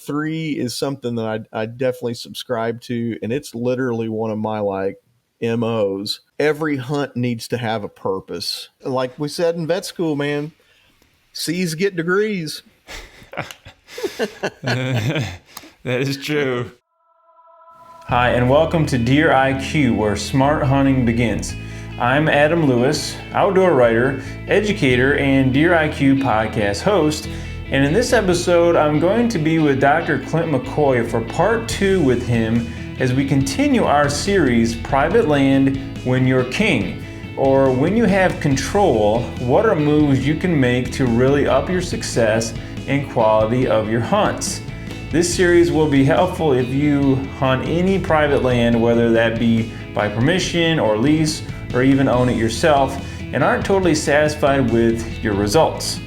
Pt.4 is something that I definitely subscribe to, and it's literally one of my like MOs. Every hunt needs to have a purpose. Like we said in vet school, man, C's get degrees. That is true. Hi, and welcome to Deer IQ, where smart hunting begins. I'm Adam Lewis, outdoor writer, educator, and Deer IQ podcast host. And in this episode, I'm going to be with Dr. Clint McCoy for part 2 with him as we continue our series, Private Land When You're King, or when you have control, what are moves you can make to really up your success and quality of your hunts. This series will be helpful if you hunt any private land, whether that be by permission or lease, or even own it yourself, and aren't totally satisfied with your results.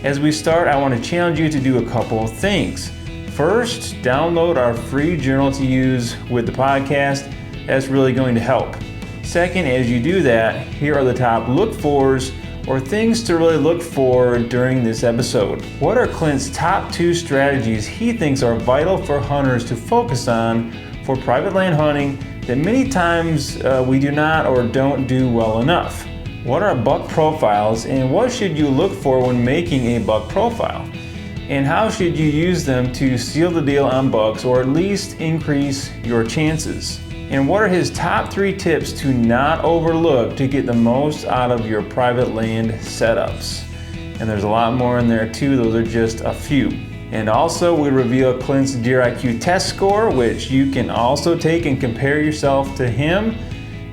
As we start, I want to challenge you to do a couple of things. First, download our free journal to use with the podcast. That's really going to help. Second, as you do that, here are the top look-fors or things to really look for during this episode. What are Clint's top 2 strategies he thinks are vital for hunters to focus on for private land hunting that many times we do not or don't do well enough? What are buck profiles, and what should you look for when making a buck profile? And how should you use them to seal the deal on bucks or at least increase your chances? And what are his top 3 tips to not overlook to get the most out of your private land setups? And there's a lot more in there too, those are just a few. And also we reveal Clint's Deer IQ test score, which you can also take and compare yourself to him.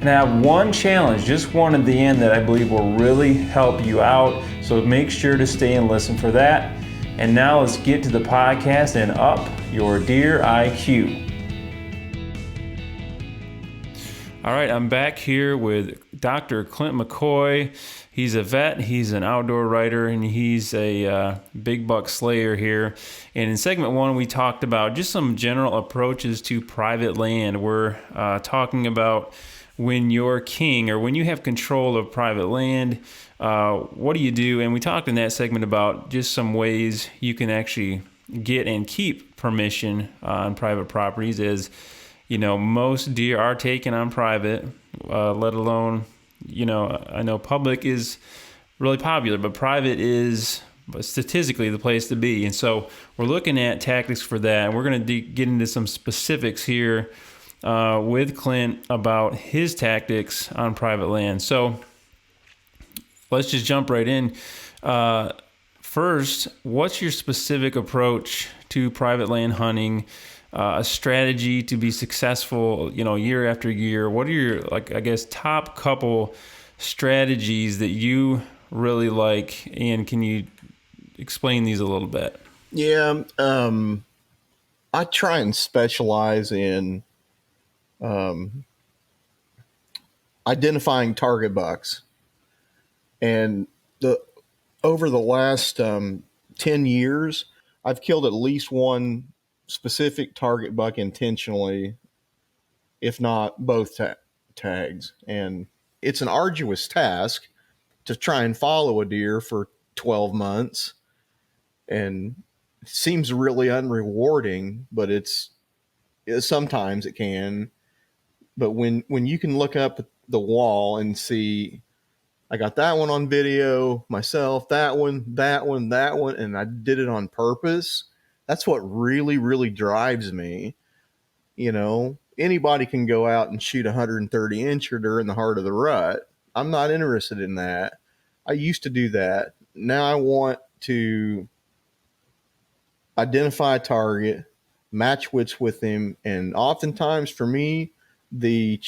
And I have one challenge, just one at the end, that I believe will really help you out. So make sure to stay and listen for that. And now let's get to the podcast and up your Deer IQ. All right, I'm back here with Dr. Clint McCoy. He's a vet, he's an outdoor writer, and he's a big buck slayer here. And in segment 1, we talked about just some general approaches to private land. We're talking about when you're king or when you have control of private land, what do you do? And we talked in that segment about just some ways you can actually get and keep permission on private properties, as you know, most deer are taken on private, let alone, you know, I know public is really popular, but private is statistically the place to be. And so we're looking at tactics for that. And we're going to get into some specifics here with Clint about his tactics on private land. So let's just jump right in. First, what's your specific approach to private land hunting? A strategy to be successful, you know, year after year? What are your, like, I guess, top couple strategies that you really like? And can you explain these a little bit? Yeah, I try and specialize in identifying target bucks. And over the last 10 years, I've killed at least one specific target buck intentionally, if not both tags. And it's an arduous task to try and follow a deer for 12 months. And it seems really unrewarding, but sometimes it can. But when you can look up at the wall and see, I got that one on video myself, that one, and I did it on purpose. That's what really, really drives me. You know, anybody can go out and shoot 130 incher during the heart of the rut. I'm not interested in that. I used to do that. Now I want to identify a target, match wits with him, and oftentimes for me, the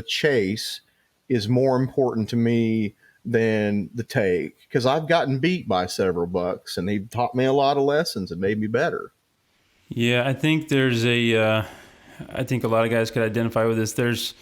chase is more important to me than the take, because I've gotten beat by several bucks and they've taught me a lot of lessons and made me better. Yeah, I think there's I think a lot of guys could identify with this. There's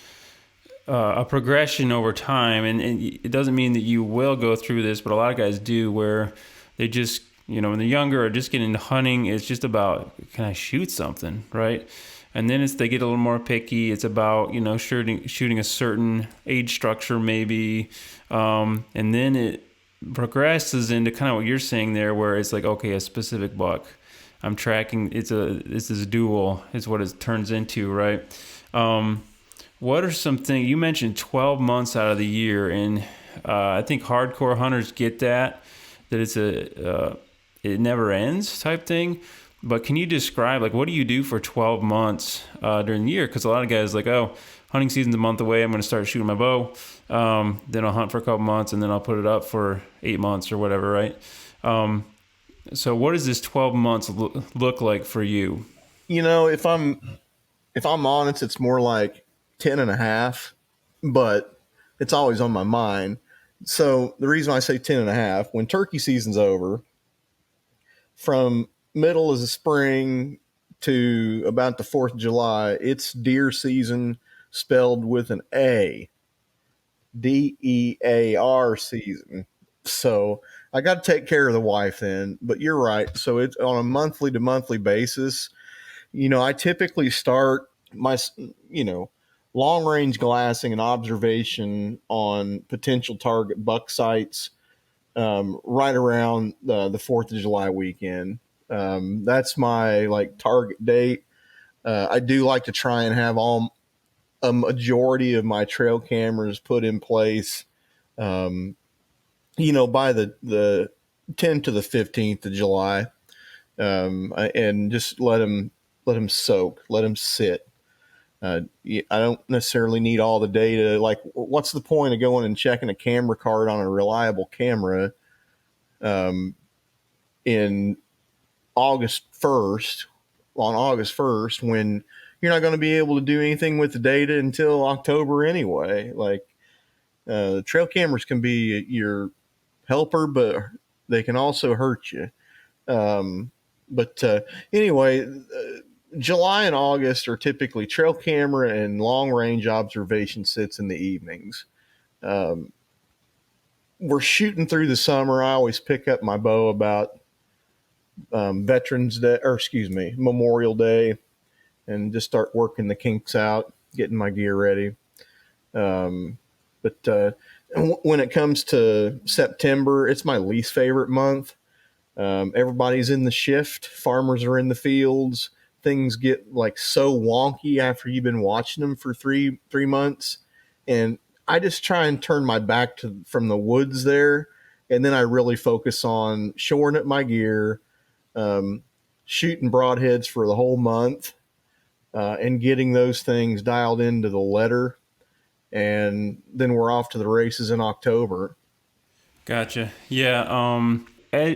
a progression over time, and it doesn't mean that you will go through this, but a lot of guys do, where they just, you know, when they're younger or just get into hunting, it's just about, can I shoot something, right? And then they get a little more picky. It's about, you know, shooting a certain age structure maybe. And then it progresses into kind of what you're saying there, where it's like, okay, a specific buck. I'm tracking. This is dual. Is what it turns into, right? What are some things you mentioned? 12 months out of the year, and I think hardcore hunters get that it's it never ends type thing. But can you describe, like, what do you do for 12 months during the year? Because a lot of guys like, oh, hunting season's a month away. I'm going to start shooting my bow. Then I'll hunt for a couple months, and then I'll put it up for 8 months or whatever, right? So what does this 12 months look like for you? If I'm honest, it's more like 10 and a half, but it's always on my mind. So the reason I say 10 and a half, when turkey season's over, from middle of the spring to about the 4th of July, it's deer season spelled with an A, DEAR season. So I got to take care of the wife then. But you're right. So it's on a monthly to monthly basis. I typically start my, long range glassing and observation on potential target buck sites right around the 4th of July weekend. That's my like target date. I do like to try and have a majority of my trail cameras put in place, um, by the 10th to the 15th of July, and just let them soak, let them sit. I don't necessarily need all the data. Like, what's the point of going and checking a camera card on a reliable camera um, in August 1st, on August 1st, when you're not going to be able to do anything with the data until October anyway? Like, trail cameras can be your helper, but they can also hurt you. Um, but anyway, July and August are typically trail camera and long range observation sits in the evenings. Um, we're shooting through the summer. I always pick up my bow about Veterans Day, or excuse me, Memorial Day, and just start working the kinks out, getting my gear ready. But when it comes to September, it's my least favorite month. Everybody's in the shift. Farmers are in the fields. Things get like so wonky after you've been watching them for three months, and I just try and turn my back to from the woods there, and then I really focus on shoring up my gear, um, shooting broadheads for the whole month, and getting those things dialed into the letter, and then we're off to the races in October. Gotcha. Yeah.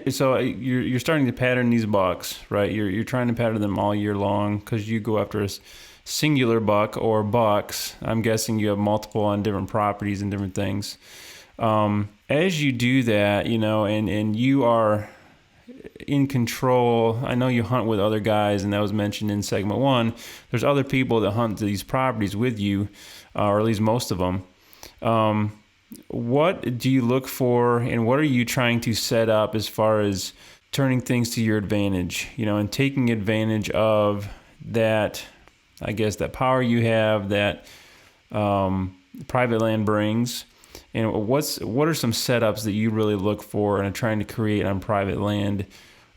So you're starting to pattern these bucks, right? You're trying to pattern them all year long because you go after a singular buck or bucks. I'm guessing you have multiple on different properties and different things. As you do that, and you are in control. I know you hunt with other guys, and that was mentioned in segment one. There's other people that hunt these properties with you, or at least most of them. What do you look for, and what are you trying to set up as far as turning things to your advantage, and taking advantage of that, I guess, that power you have that private land brings? And what are some setups that you really look for and are trying to create on private land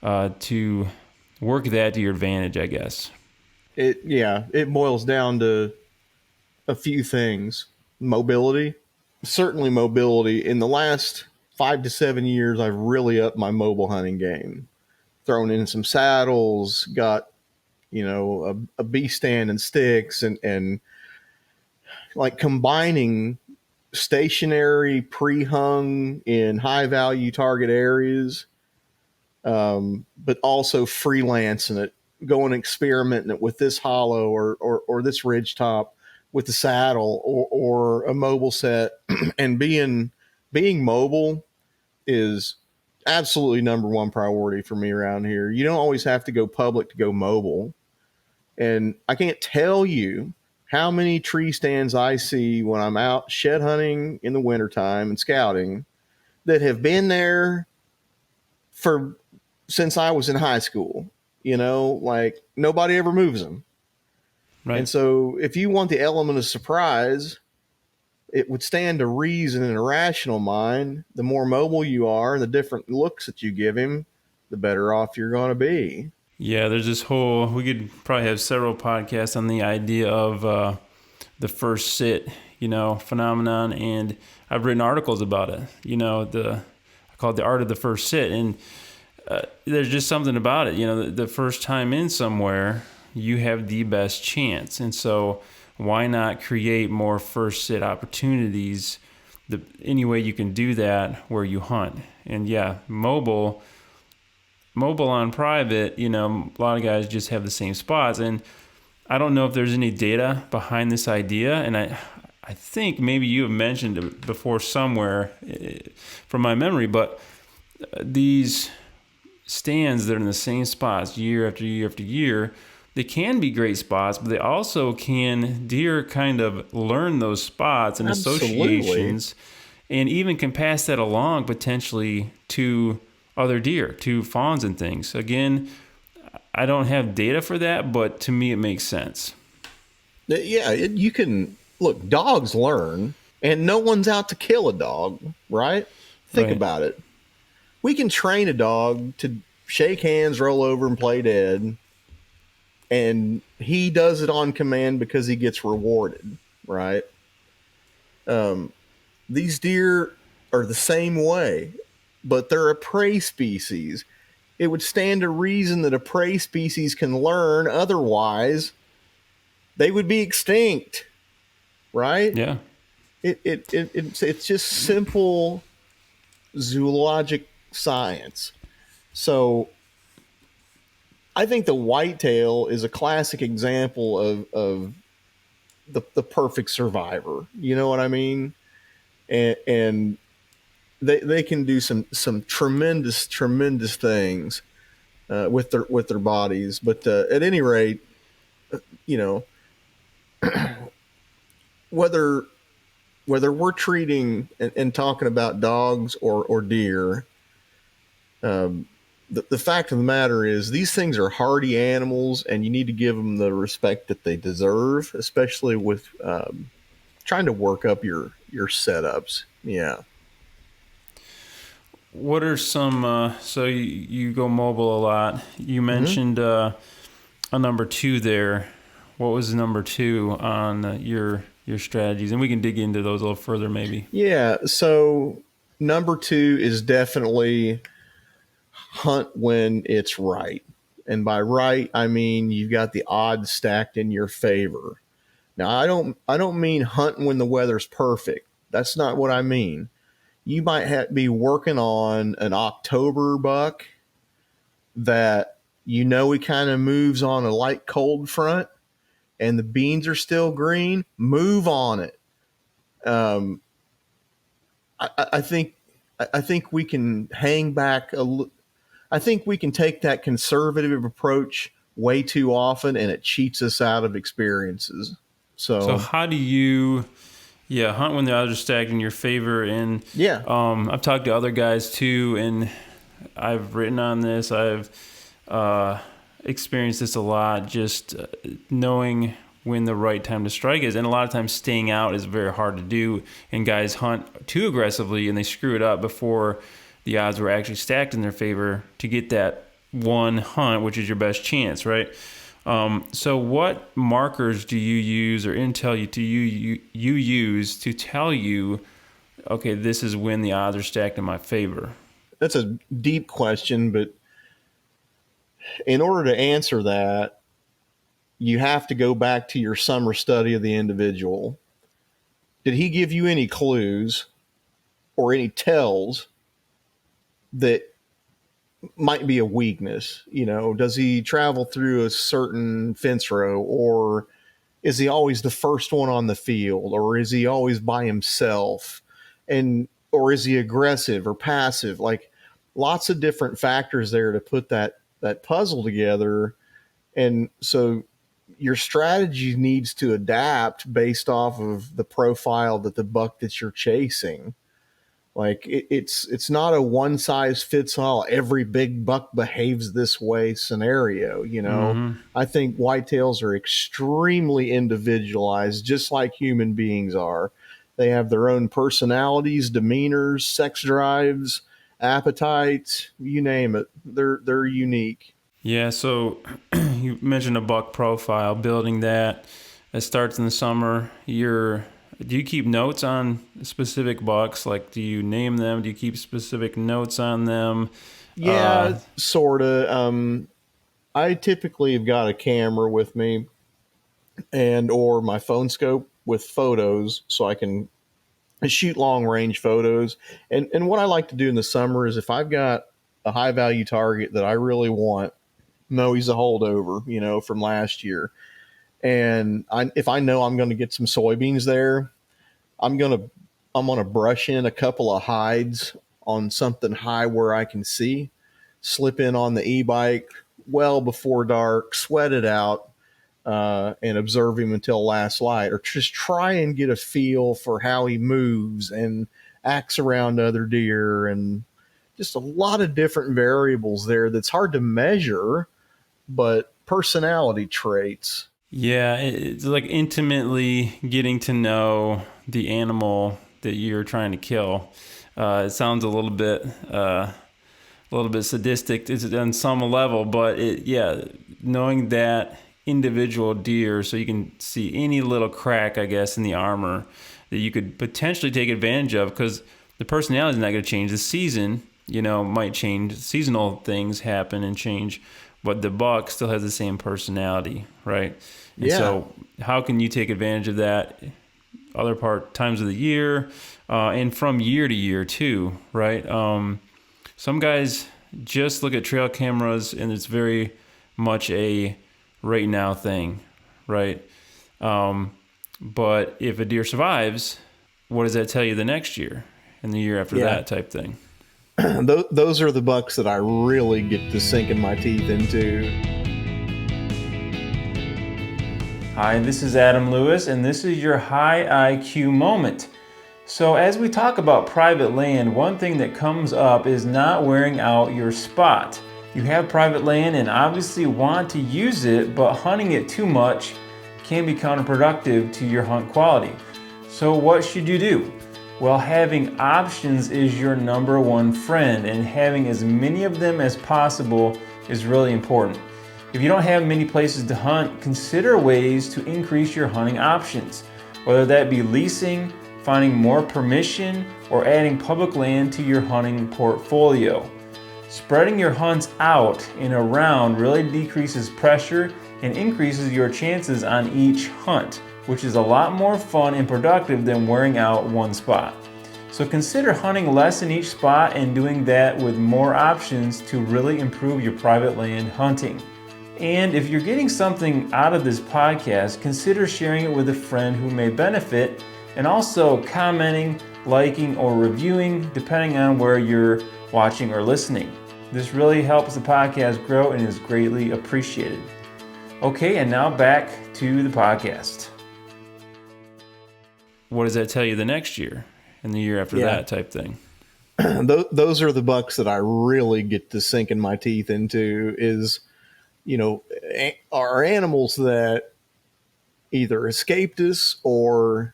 to work that to your advantage, I guess? It boils down to a few things. Mobility, certainly mobility. In the last 5 to 7 years, I've really upped my mobile hunting game. Thrown in some saddles, got a B stand and sticks, and like combining stationary pre-hung in high value target areas, but also freelancing it, going experimenting it with this hollow or this ridge top with the saddle or a mobile set. And being mobile is absolutely number one priority for me around here. You don't always have to go public to go mobile. And I can't tell you how many tree stands I see when I'm out shed hunting in the wintertime and scouting that have been there for since I was in high school. Like nobody ever moves them. And Right. so if you want the element of surprise, it would stand to reason in a rational mind. The more mobile you are, the different looks that you give him, the better off you're going to be. Yeah, there's this whole, we could probably have several podcasts on the idea of the first sit, phenomenon. And I've written articles about it, I call it the art of the first sit. And there's just something about it, the first time in somewhere, you have the best chance. And so why not create more first sit opportunities any way you can do that where you hunt? And yeah, mobile on private, a lot of guys just have the same spots. And I don't know if there's any data behind this idea. And I think maybe you have mentioned it before somewhere from my memory, but these stands that are in the same spots year after year after year, they can be great spots, but they also deer kind of learn those spots and Absolutely. associations, and even can pass that along potentially to other deer, to fawns and things. Again, I don't have data for that, but to me it makes sense. Yeah, you can look. Dogs learn, and no one's out to kill a dog, right? Think Right. about it. We can train a dog to shake hands, roll over, and play dead, and he does it on command because he gets rewarded, right? Um, these deer are the same way, but they're a prey species. It would stand to reason that a prey species can learn, otherwise, they would be extinct, right? Yeah. It's just simple zoologic science. So I think the whitetail is a classic example of the perfect survivor. You know what I mean? And they can do some tremendous things with their bodies. But at any rate, you know whether whether we're treating and talking about dogs or deer, um, the fact of the matter is these things are hardy animals, and you need to give them the respect that they deserve, especially with trying to work up your setups. Yeah. What are some, so you go mobile a lot. You Mm-hmm. mentioned a number two there. What was number two on your strategies? And we can dig into those a little further maybe. Yeah. So number two is definitely hunt when it's right. And by right, I mean you've got the odds stacked in your favor. Now, I don't mean hunting when the weather's perfect. That's not what I mean. You might be working on an October buck that he kind of moves on a light cold front, and the beans are still green. Move on it. Um, I think I think we can hang back I think we can take that conservative approach way too often, and it cheats us out of experiences. So So how do you, yeah, hunt when the odds are stacked in your favor? And yeah, I've talked to other guys too, and I've written on this. I've experienced this a lot, just knowing when the right time to strike is. And a lot of times staying out is very hard to do. And guys hunt too aggressively and they screw it up before the odds were actually stacked in their favor to get that one hunt, which is your best chance, right? So what markers do you use or intel you use to tell you, okay, this is when the odds are stacked in my favor? that's a deep question, but in order to answer that, you have to go back to your summer study of the individual. Did he give you any clues or any tells that might be a weakness? Does he travel through a certain fence row, or is he always the first one on the field, or is he always by himself? And or is he aggressive or passive? Like lots of different factors there to put that puzzle together. And so your strategy needs to adapt based off of the profile that the buck that you're chasing. Like it's not a one size fits all. Every big buck behaves this way scenario. Mm-hmm. I think whitetails are extremely individualized, just like human beings are. They have their own personalities, demeanors, sex drives, appetites, you name it. They're unique. Yeah, so you mentioned a buck profile, building that. It starts in the summer. Do you keep notes on specific bucks? Like, do you name them? Do you keep specific notes on them? Yeah, sort of. I typically have got a camera with me and or my phone scope with photos so I can shoot long range photos. And what I like to do in the summer is if I've got a high value target that I really want, no, he's a holdover, from last year. And if I know I'm going to get some soybeans there, I'm gonna I'm gonna brush in a couple of hides on something high where I can see, slip in on the e-bike well before dark, sweat it out, and observe him until last light, or just try and get a feel for how he moves and acts around other deer, and just a lot of different variables there that's hard to measure, but personality traits. Yeah, it's like intimately getting to know the animal that you're trying to kill. It sounds a little bit sadistic on some level, but knowing that individual deer, so you can see any little crack, I guess, in the armor that you could potentially take advantage of, because the personality is not going to change. The season, might change. Seasonal things happen and change, but the buck still has the same personality, right? And Yeah. so, how can you take advantage of that? Other times of the year, and from year to year too, right? Some guys just look at trail cameras and it's very much a right now thing, right? But if a deer survives, what does that tell you the next year and the year after Yeah. that type thing? Those are the bucks that I really get to sinking my teeth into. Hi, this is Adam Lewis, and this is your high IQ moment. So as we talk about private land, one thing that comes up is not wearing out your spot. You have private land and obviously want to use it, but hunting it too much can be counterproductive to your hunt quality. So what should you do? Well, having options is your number one friend, and having as many of them as possible is really important. If you don't have many places to hunt, consider ways to increase your hunting options, whether that be leasing, finding more permission, or adding public land to your hunting portfolio. Spreading your hunts out and around really decreases pressure and increases your chances on each hunt, which is a lot more fun and productive than wearing out one spot. So consider hunting less in each spot and doing that with more options to really improve your private land hunting. And if you're getting something out of this podcast, consider sharing it with a friend who may benefit, and also commenting, liking, or reviewing, depending on where you're watching or listening. This really helps the podcast grow and is greatly appreciated. Okay, and now back to the podcast. What does that tell you the next year and the year after that type thing? Those are the bucks that I really get to sinking my teeth into is, are animals that either escaped us or,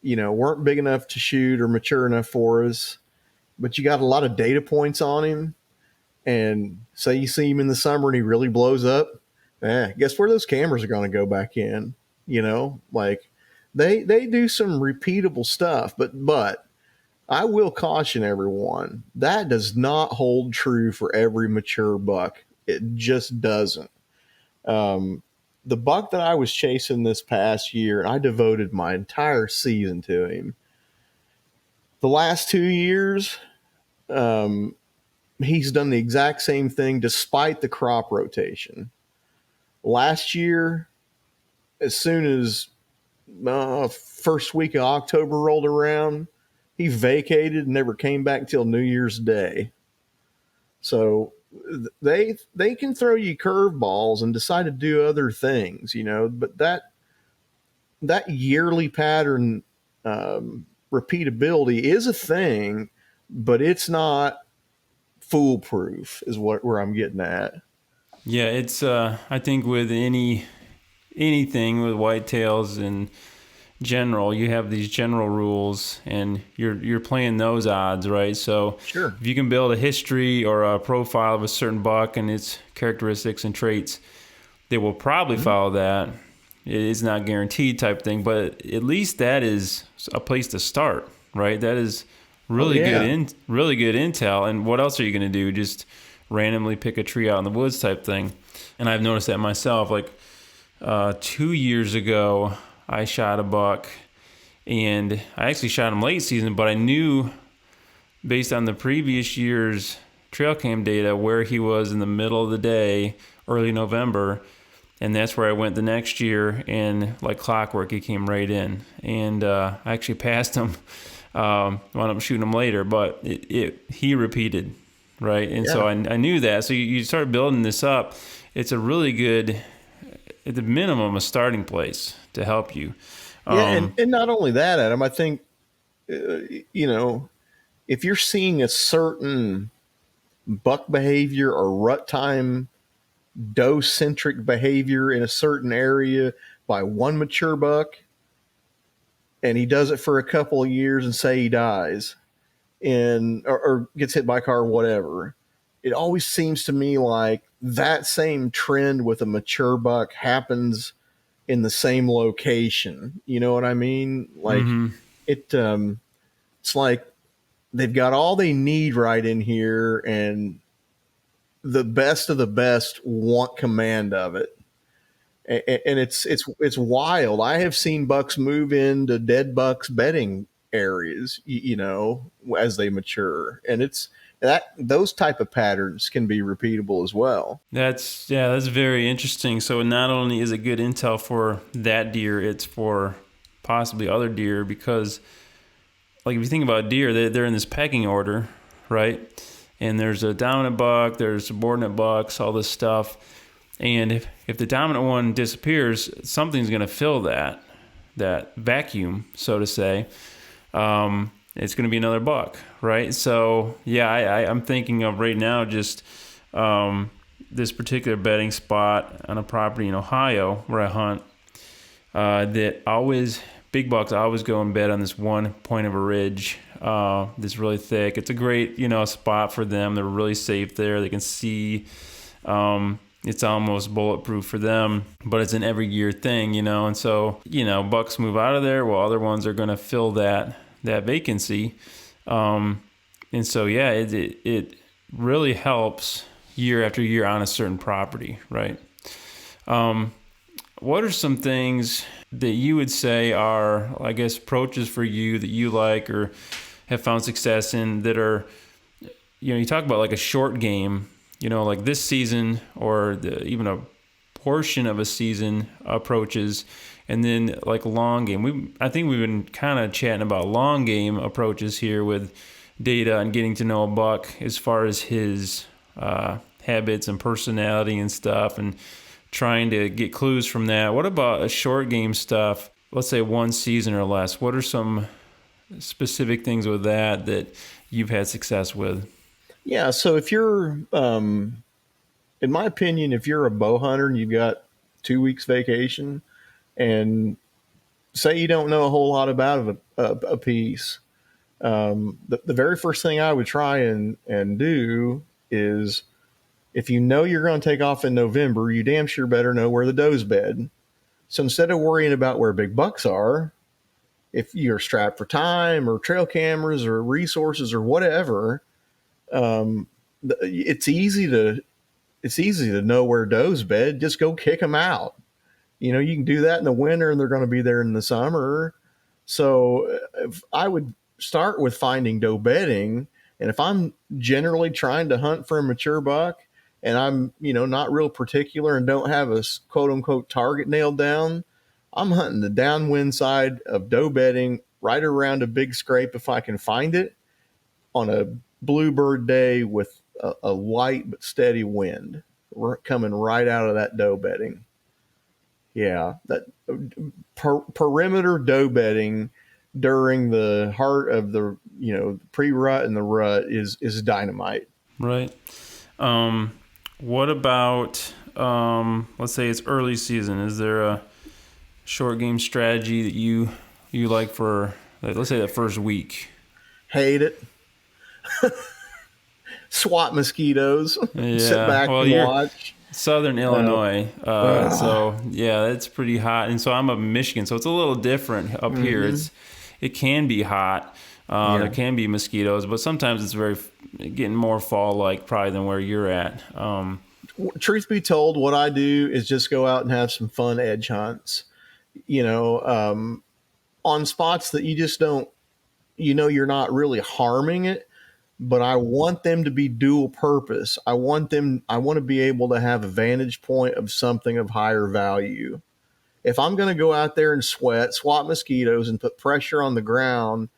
weren't big enough to shoot or mature enough for us, but you got a lot of data points on him. And say you see him in the summer and he really blows up, guess where those cameras are going to go back in? Like they do some repeatable stuff, but I will caution everyone that does not hold true for every mature buck. It just doesn't. The buck that I was chasing this past year, I devoted my entire season to him. The last 2 years, he's done the exact same thing despite the crop rotation. Last year, as soon as first week of October rolled around, he vacated and never came back till New Year's Day. So they can throw you curveballs and decide to do other things, but that yearly pattern repeatability is a thing, but it's not foolproof is where I'm getting at. Yeah, it's I think with anything with whitetails and general. You have these general rules, and you're playing those odds, right? So Sure. if you can build a history or a profile of a certain buck and its characteristics and traits, they will probably Mhm. follow that. It is not guaranteed type thing, but at least that is a place to start, right? That is Oh yeah. really good intel. And what else are you going to do? Just randomly pick a tree out in the woods type thing. And I've noticed that myself. Like 2 years ago, I shot a buck, and I actually shot him late season, but I knew based on the previous year's trail cam data where he was in the middle of the day, early November, and that's where I went the next year, and like clockwork, he came right in, and I actually passed him. Wound up shooting him later, but he repeated, right? And so Yeah. I knew that. So you start building this up. It's a really good, at the minimum, a starting place to help you. Yeah, and not only that, Adam, I think you know, if you're seeing a certain buck behavior or rut time doe centric behavior in a certain area by one mature buck, and he does it for a couple of years and say he dies and or gets hit by a car or whatever, it always seems to me like that same trend with a mature buck happens in the same location. You know what I mean? Like Mm-hmm. it it's like they've got all they need right in here, and the best of the best want command of it. And it's wild. I have seen bucks move into dead bucks bedding areas, as they mature, and it's that those type of patterns can be repeatable as well. That's very interesting. So not only is it good intel for that deer, it's for possibly other deer, because like if you think about deer, they're in this pecking order, right? And there's a dominant buck, there's subordinate bucks, all this stuff. And if the dominant one disappears, something's going to fill that vacuum, so to say. It's going to be another buck, right? So yeah, I'm thinking of right now just this particular bedding spot on a property in Ohio where I hunt. That always big bucks always go in bed on this one point of a ridge that's really thick. It's a great spot for them. They're really safe there. They can see. It's almost bulletproof for them, but it's an every year thing, and so bucks move out of there while other ones are going to fill that vacancy. And so yeah, it really helps year after year on a certain property, right? What are some things that you would say are, I guess, approaches for you that you like or have found success in that are, you talk about like a short game, like this season or even a portion of a season approaches, and then like long game. I think we've been kind of chatting about long game approaches here with data and getting to know a buck as far as his habits and personality and stuff, and trying to get clues from that. What about a short game stuff? Let's say one season or less. What are some specific things with that you've had success with? Yeah, so if you're, in my opinion, if you're a bow hunter and you've got 2 weeks vacation, and say you don't know a whole lot about a piece, the very first thing I would try and do is, if you know you're going to take off in November, you damn sure better know where the doe's bed. So instead of worrying about where big bucks are, if you're strapped for time or trail cameras or resources or whatever, um, it's easy to know where doe's bed. Just go kick them out. You can do that in the winter, and they're going to be there in the summer. So if I would start with finding doe bedding, and if I'm generally trying to hunt for a mature buck, and I'm not real particular and don't have a quote unquote target nailed down, I'm hunting the downwind side of doe bedding right around a big scrape if I can find it on a bluebird day with a light but steady wind coming right out of that doe bedding. Yeah, that perimeter doe bedding during the heart of the pre-rut and the rut is dynamite. Right. What about let's say it's early season? Is there a short game strategy that you you like for, like, let's say, that first week? Hate it. Swat mosquitoes. Sit Yeah, back well, and you're watch. Southern Uh, Illinois, uh, so yeah, it's pretty hot. And so I'm up in Michigan, so it's a little different up here. mm-hmm. It can be hot. There Yeah. can be mosquitoes, but sometimes it's getting more fall-like probably than where you're at. Truth be told, what I do is just go out and have some fun edge hunts. You know, on spots that you just don't, you're not really harming it, but I want them to be dual purpose. I want to be able to have a vantage point of something of higher value. If I'm going to go out there and swat mosquitoes and put pressure on the ground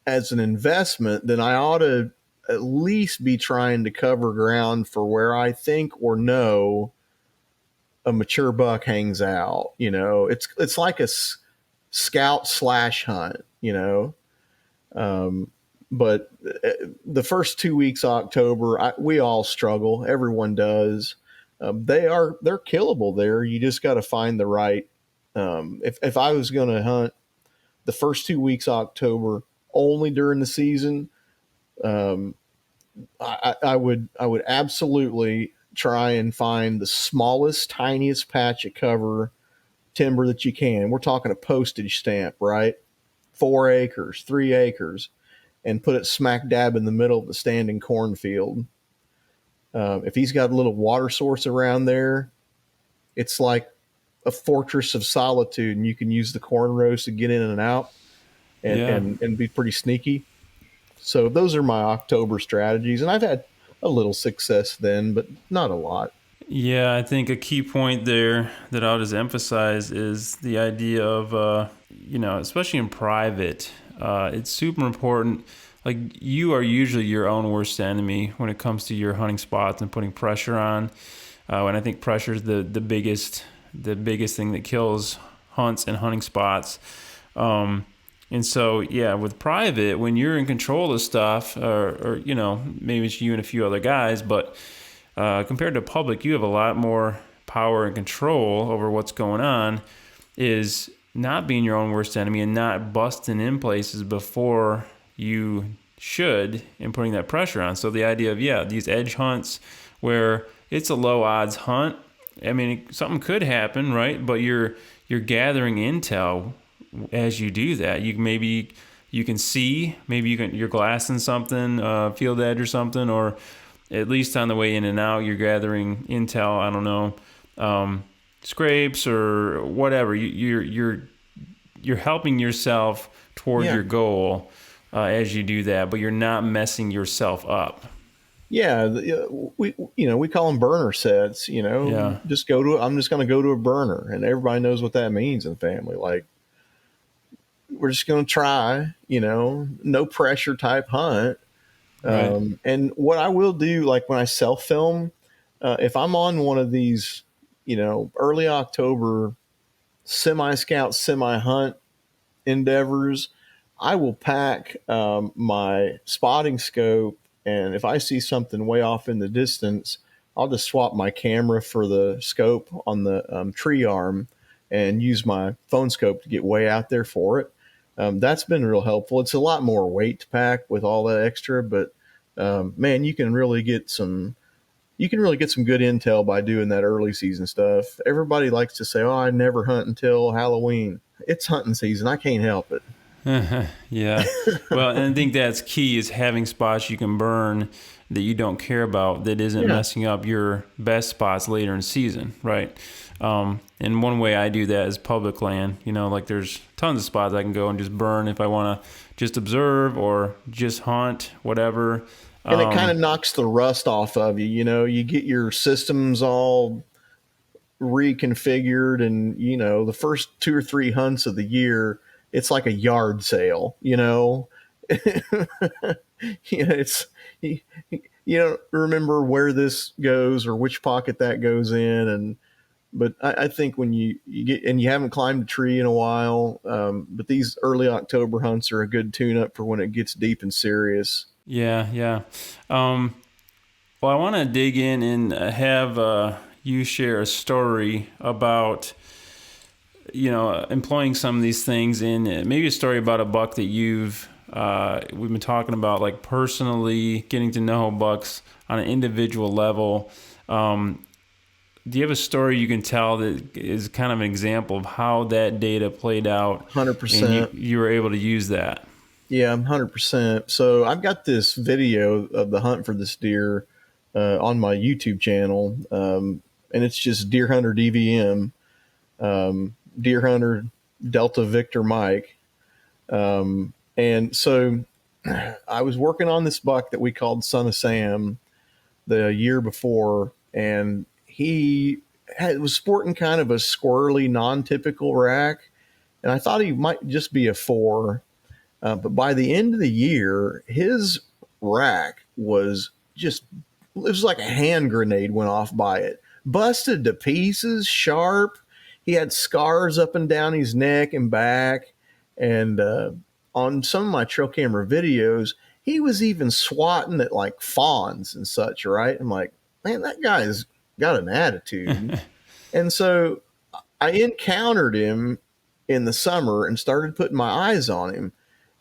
as an investment, then I ought to at least be trying to cover ground for where I think or know a mature buck hangs out. It's like a scout slash hunt. Um, but the first 2 weeks of October, we all struggle. Everyone does. They're killable there. You just got to find the right. If I was going to hunt the first 2 weeks of October only during the season, um, I would absolutely try and find the smallest, tiniest patch of cover timber that you can. We're talking a postage stamp, right? 4 acres, 3 acres, and put it smack dab in the middle of the standing cornfield. If he's got a little water source around there, it's like a fortress of solitude, and you can use the corn rows to get in and out and, Yeah. and, and be pretty sneaky. So those are my October strategies, and I've had a little success then, but not a lot. Yeah, I think a key point there that I'll just emphasize is the idea of, especially in private, it's super important. Like, you are usually your own worst enemy when it comes to your hunting spots and putting pressure on. And I think pressure is the biggest thing that kills hunts and hunting spots. And so, yeah, with private, when you're in control of stuff, or maybe it's you and a few other guys, but compared to public, you have a lot more power and control over what's going on, is not being your own worst enemy and not busting in places before you should and putting that pressure on. So the idea of, these edge hunts where it's a low odds hunt, I mean, something could happen, right? But you're gathering intel as you do that. You can see, maybe you're glassing something, field edge or something, or at least on the way in and out, you're gathering intel. I don't know, scrapes or whatever. You're helping yourself toward Yeah. your goal as you do that, but you're not messing yourself up. Yeah, we call them burner sets. Yeah, Just go to. I'm just going to go to a burner, and everybody knows what that means in family. Like, we're just going to try. No pressure type hunt. right. And what I will do, like when I self film, if I'm on one of these, early October semi scout, semi hunt endeavors, I will pack my spotting scope. And if I see something way off in the distance, I'll just swap my camera for the scope on the tree arm and use my phone scope to get way out there for it. That's been real helpful. It's a lot more weight to pack with all that extra, but man, you can really get some good intel by doing that early season stuff. Everybody likes to say, "Oh, I never hunt until Halloween." It's hunting season. I can't help it. Yeah. Well, and I think that's key, is having spots you can burn that you don't care about, that isn't Yeah. messing up your best spots later in the season, right? And one way I do that is public land. Like, there's tons of spots I can go and just burn if I want to just observe or just hunt, whatever. And it kind of knocks the rust off of you. You get your systems all reconfigured, and the first 2 or 3 hunts of the year, it's like a yard sale. It's you don't remember where this goes or which pocket that goes in, and but I think when you get and you haven't climbed a tree in a while, but these early October hunts are a good tune up for when it gets deep and serious. Yeah, yeah. Well, I want to dig in and have you share a story about employing some of these things in maybe a story about a buck that we've been talking about, like personally getting to know bucks on an individual level. Do you have a story you can tell that is kind of an example of how that data played out, and 100%. you were able to use that? Yeah, 100%. So I've got this video of the hunt for this deer on my YouTube channel, and it's just Deer Hunter DVM, Deer Hunter Delta Victor Mike. And so I was working on this buck that we called Son of Sam the year before, and was sporting kind of a squirrely, non-typical rack, and I thought he might just be a 4. But by the end of the year, his rack was just, it was like a hand grenade went off by it. Busted to pieces, sharp. He had scars up and down his neck and back. And on some of my trail camera videos, he was even swatting at like fawns and such, right? I'm like, man, that guy's got an attitude. And so I encountered him in the summer and started putting my eyes on him.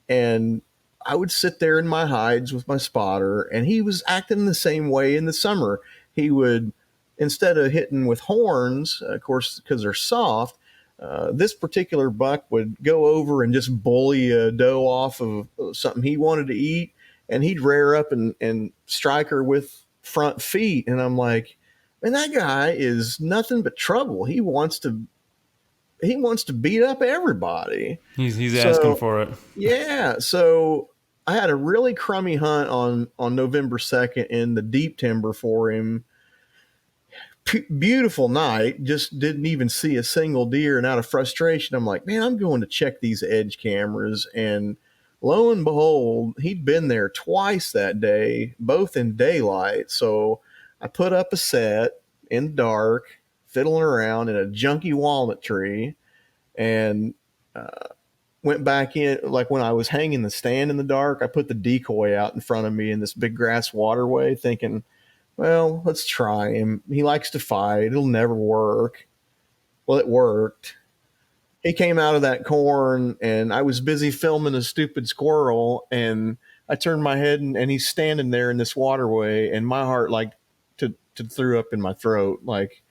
And I would sit there in my hides with my spotter, and he was acting the same way in the summer. He would, instead of hitting with horns, of course, because they're soft, this particular buck would go over and just bully a doe off of something he wanted to eat, and he'd rear up and strike her with front feet. And I'm like, man, that guy is nothing but trouble. He wants to beat up everybody. He's asking for it. Yeah. So I had a really crummy hunt on November 2nd in the deep timber for him. Beautiful night. Just didn't even see a single deer. And out of frustration, I'm like, man, I'm going to check these edge cameras. And lo and behold, he'd been there twice that day, both in daylight. So I put up a set in the dark, fiddling around in a junky walnut tree, and went back in. Like when I was hanging the stand in the dark, I put the decoy out in front of me in this big grass waterway, thinking, well, let's try him. He likes to fight. It'll never work. Well, it worked. He came out of that corn, and I was busy filming a stupid squirrel, and I turned my head, and he's standing there in this waterway, and my heart like to threw up in my throat. Like,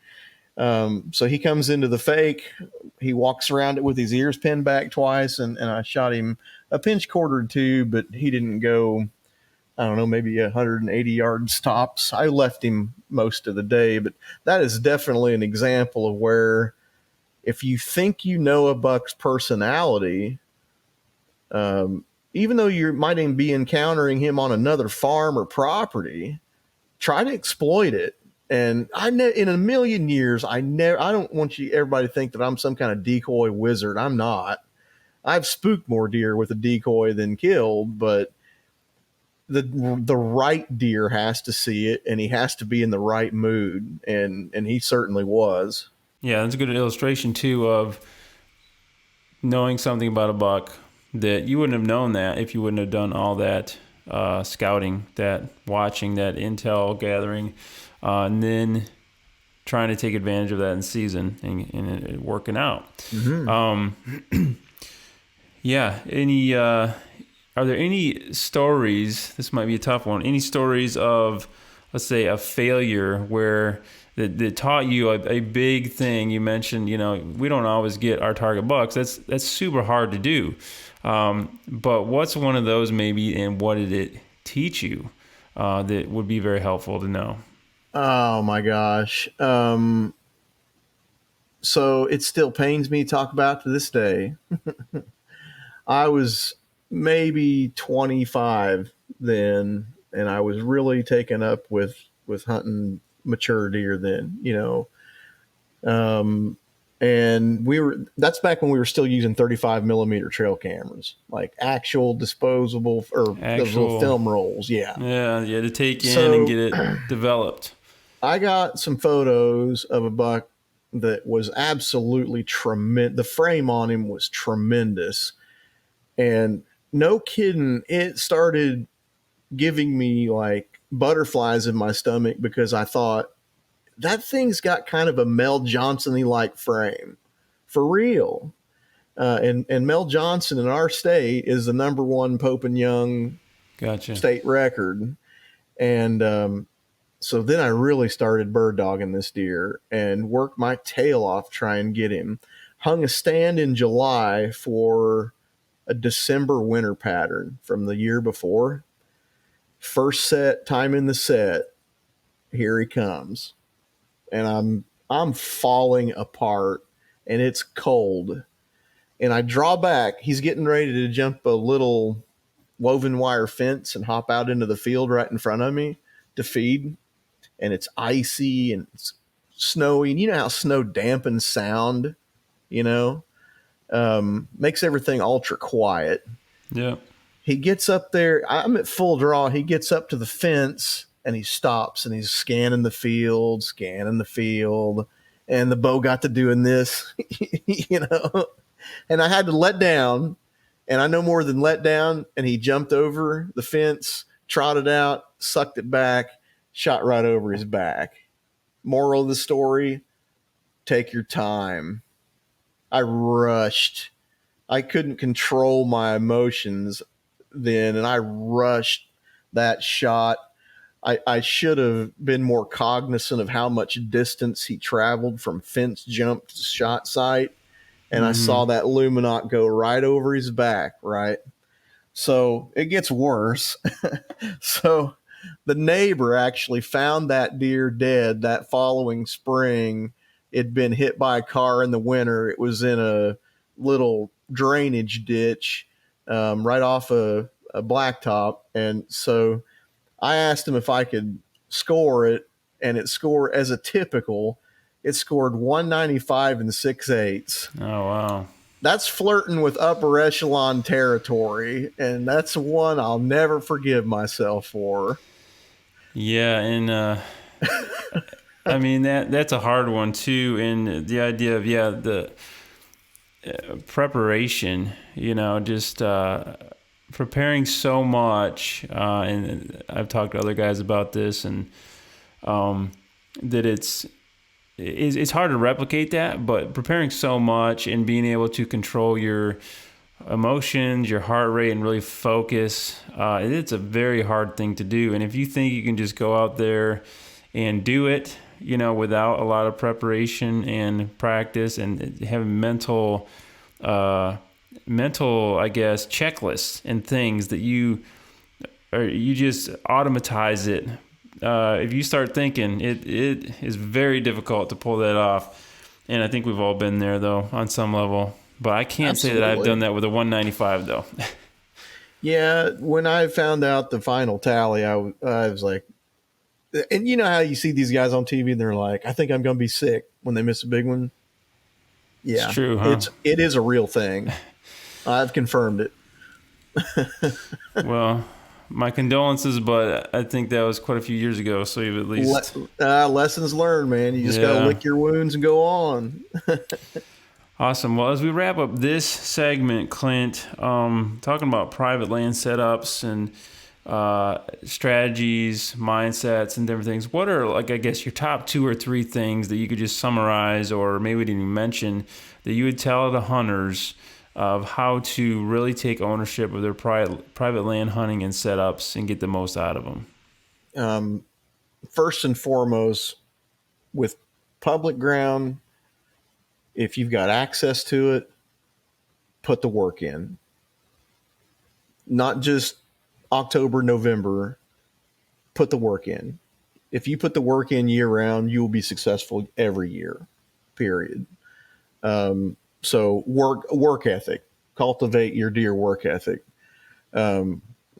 so he comes into the fake. He walks around it with his ears pinned back twice, and I shot him a pinch quartered too, but he didn't go, I don't know, maybe 180 yards tops. I left him most of the day, but that is definitely an example of where if you think you know a buck's personality, even though you might even be encountering him on another farm or property, try to exploit it. And in a million years, I don't want everybody to think that I'm some kind of decoy wizard. I'm not. I've spooked more deer with a decoy than killed, but the right deer has to see it, and he has to be in the right mood, and he certainly was. Yeah, that's a good illustration too of knowing something about a buck that you wouldn't have known that if you wouldn't have done all that scouting, that watching, that intel gathering, and then trying to take advantage of that in season and it working out. Mm-hmm. Yeah. Are there any stories? This might be a tough one. Any stories of, let's say, a failure where that taught you a big thing? You mentioned, we don't always get our target bucks. That's super hard to do. But what's one of those maybe, and what did it teach you that would be very helpful to know? Oh my gosh. So it still pains me to talk about to this day. I was maybe 25 then, and I was really taken up with hunting mature deer then, and that's back when we were still using 35 millimeter trail cameras, like actual disposable or those little film rolls. Yeah. Yeah, to take in and get it developed. I got some photos of a buck that was absolutely tremendous. The frame on him was tremendous. And no kidding, it started giving me like butterflies in my stomach because I thought that thing's got kind of a Mel Johnson-y like frame for real. And Mel Johnson in our state is the number one Pope and Young Gotcha. state record. And so then I really started bird dogging this deer and worked my tail off trying to get him. Hung a stand in July for a December winter pattern from the year before. First set, time in the set, here he comes. And I'm falling apart and it's cold. And I draw back. He's getting ready to jump a little woven wire fence and hop out into the field right in front of me to feed. And it's icy and it's snowy. And you know how snow dampens sound, you know, makes everything ultra quiet. Yeah. He gets up there. I'm at full draw. He gets up to the fence and he stops and he's scanning the field. And the bow got to doing this, you know, and I had to let down, and I no more than let down. And he jumped over the fence, trotted out, sucked it back, shot right over his back. Moral of the story, take your time. I rushed. I couldn't control my emotions then, and I rushed that shot. I should have been more cognizant of how much distance he traveled from fence jump to shot site. And I saw that luminant go right over his back, right? So it gets worse. So the neighbor actually found that deer dead that following spring. It'd been hit by a car in the winter. It was in a little drainage ditch right off a blacktop. And so I asked him if I could score it, and it scored as a typical. It scored 195 and 6/8. Oh, wow. That's flirting with upper echelon territory, and that's one I'll never forgive myself for. Yeah, and I mean that's a hard one too, and the idea of the preparation, you know, just preparing so much, and I've talked to other guys about this, and that it's hard to replicate that, but preparing so much and being able to control your emotions, your heart rate, and really focus, it's a very hard thing to do. And if you think you can just go out there and do it, you know, without a lot of preparation and practice and having mental, I guess, checklists and things that you just automatize it. If you start thinking, it is very difficult to pull that off. And I think we've all been there, though, on some level. But I can't say that I've done that with a 195, though. Yeah, when I found out the final tally, I was like, and you know how you see these guys on TV and they're like, I think I'm going to be sick when they miss a big one? Yeah, it's true, huh? It is a real thing. I've confirmed it. Well, my condolences, but I think that was quite a few years ago, so you've at least... lessons learned, man. You just got to lick your wounds and go on. Awesome. Well, as we wrap up this segment, Clint, talking about private land setups and strategies, mindsets, and different things, what are, like, I guess, your top 2 or 3 things that you could just summarize, or maybe we didn't even mention, that you would tell the hunters of how to really take ownership of their private land hunting and setups and get the most out of them? First and foremost, with public ground, if you've got access to it, put the work in. Not just October, November, put the work in. If you put the work in year round, you will be successful every year, period. So work ethic, cultivate your deer work ethic. A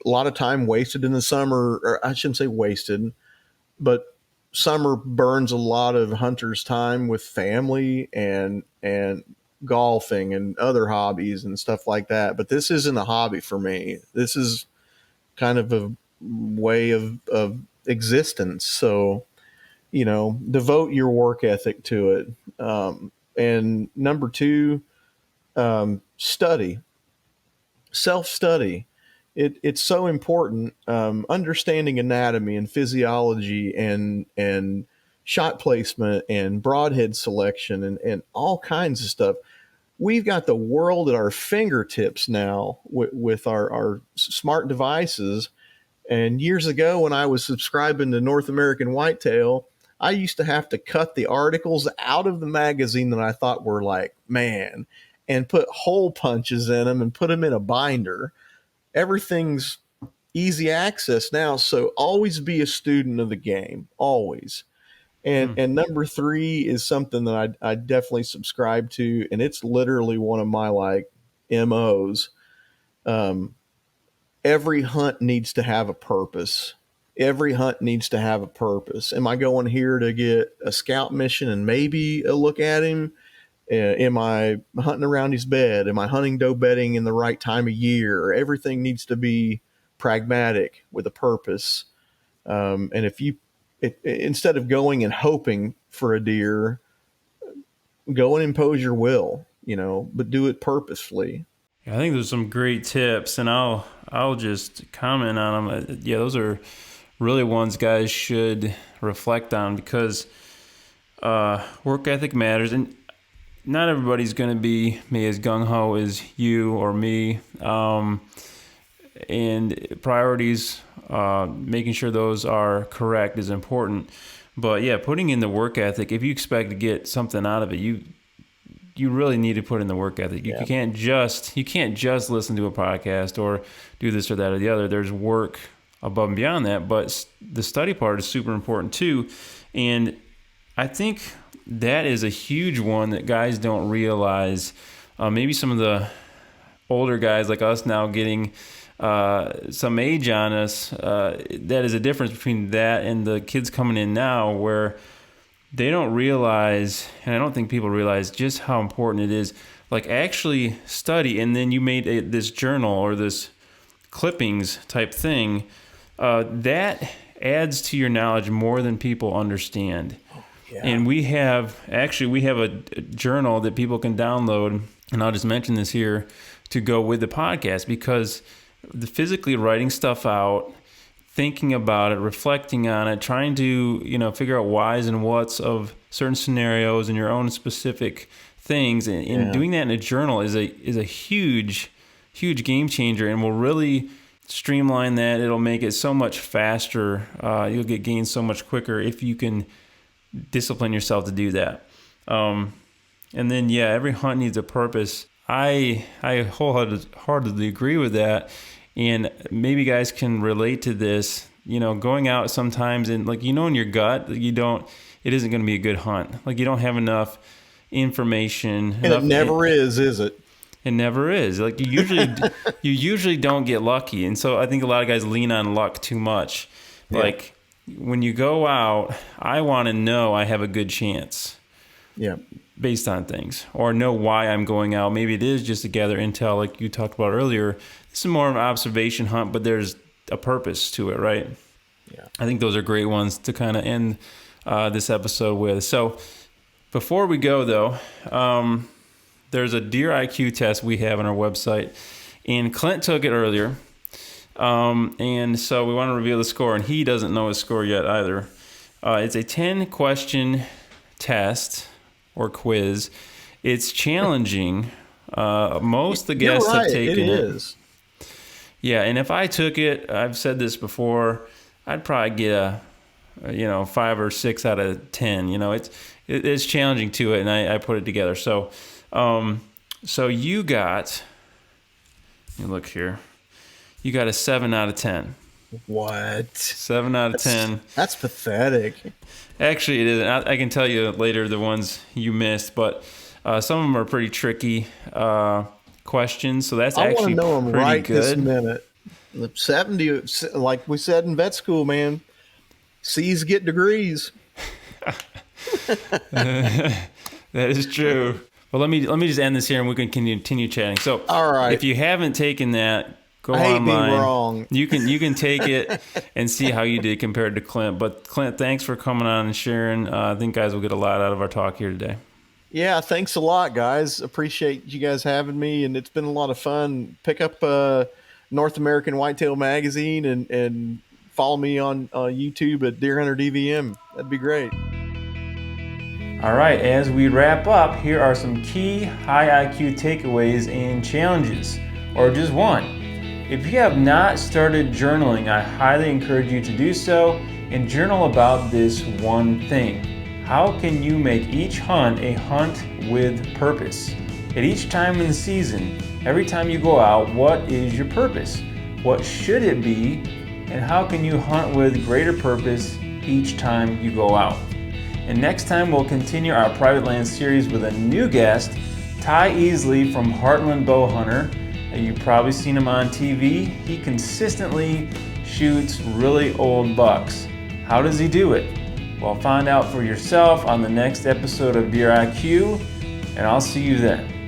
lot of time wasted in the summer, or I shouldn't say wasted, but summer burns a lot of hunters' time with family and golfing and other hobbies and stuff like that. But this isn't a hobby for me. This is kind of a way of existence. So, you know, devote your work ethic to it. And number 2, study, self-study. It's so important. Understanding anatomy and physiology and shot placement and broadhead selection and all kinds of stuff. we've got the world at our fingertips now with our smart devices. And years ago, when I was subscribing to North American Whitetail, I used to have to cut the articles out of the magazine that I thought were like, man, and put hole punches in them and put them in a binder. Everything's easy access now. So always be a student of the game, always. And number three is something that I definitely subscribe to, and it's literally one of my like MOs. Um, every hunt needs to have a purpose. Every hunt needs to have a purpose. Am I going here to get a scout mission and maybe a look at him? Am I hunting around his bed? Am I hunting doe bedding in the right time of year? Everything needs to be pragmatic with a purpose. And if you, instead of going and hoping for a deer, go and impose your will, but do it purposefully. I think there's some great tips, and I'll just comment on them. Yeah, those are really ones guys should reflect on, because work ethic matters, and not everybody's going to be maybe as gung-ho as you or me. And priorities, making sure those are correct is important. But yeah, putting in the work ethic, if you expect to get something out of it, you really need to put in the work ethic. You can't just listen to a podcast or do this or that or the other. There's work above and beyond that, but the study part is super important too. And I think that is a huge one that guys don't realize. Maybe some of the older guys like us now getting some age on us, that is a difference between that and the kids coming in now, where they don't realize, and I don't think people realize just how important it is, like actually study. And then you made this journal or this clippings type thing, that adds to your knowledge more than people understand. Yeah. And we have a journal that people can download, and I'll just mention this here to go with the podcast, because the physically writing stuff out, thinking about it, reflecting on it, trying to, figure out whys and whats of certain scenarios and your own specific things, and doing that in a journal is a huge game changer, and will really streamline that. It'll make it so much faster. You'll get gains so much quicker if you can discipline yourself to do that. And then, every hunt needs a purpose. I wholeheartedly agree with that. And maybe guys can relate to this, going out sometimes and in your gut, it isn't going to be a good hunt. Like you don't have enough information. And it never is it? It never is. Like you usually don't get lucky. And so I think a lot of guys lean on luck too much. Yeah. Like when you go out, I want to know I have a good chance. Yeah. Based on things, or know why I'm going out. Maybe it is just to gather intel, like you talked about earlier. This is more of an observation hunt, but there's a purpose to it, right? Yeah. I think those are great ones to kind of end this episode with. So before we go, though, there's a Deer IQ test we have on our website, and Clint took it earlier. And so we want to reveal the score, and he doesn't know his score yet either. It's a 10-question test or quiz. It's challenging. Most of the guests have taken it. It is. Yeah, and if I took it, I've said this before, I'd probably get a 5 or 6 out of 10. It's challenging to it, and I put it together. So you got, let me look here. You got a 7 out of 10. What? 7 out of 10. That's pathetic. Actually, it isn't. I can tell you later the ones you missed, but some of them are pretty tricky questions. So that's actually pretty good. I want to know them right this minute. The 70, like we said in vet school, man, C's get degrees. That is true. Well, let me just end this here, and we can continue chatting. So, all right. If you haven't taken that, go I hate online. Being wrong. You can take it and see how you did compared to Clint. But Clint, thanks for coming on and sharing. I think guys will get a lot out of our talk here today. Yeah, thanks a lot, guys. Appreciate you guys having me, and it's been a lot of fun. Pick up North American Whitetail Magazine and follow me on YouTube at Deer Hunter DVM. That'd be great. All right, as we wrap up, here are some key high IQ takeaways and challenges, or just one. If you have not started journaling, I highly encourage you to do so and journal about this one thing. How can you make each hunt a hunt with purpose? At each time in the season, every time you go out, what is your purpose? What should it be? And how can you hunt with greater purpose each time you go out? And next time we'll continue our private land series with a new guest, Ty Easley from Heartland Bowhunter. You've probably seen him on TV. He consistently shoots really old bucks. How does he do it? Well, find out for yourself on the next episode of Deer IQ, and I'll see you then.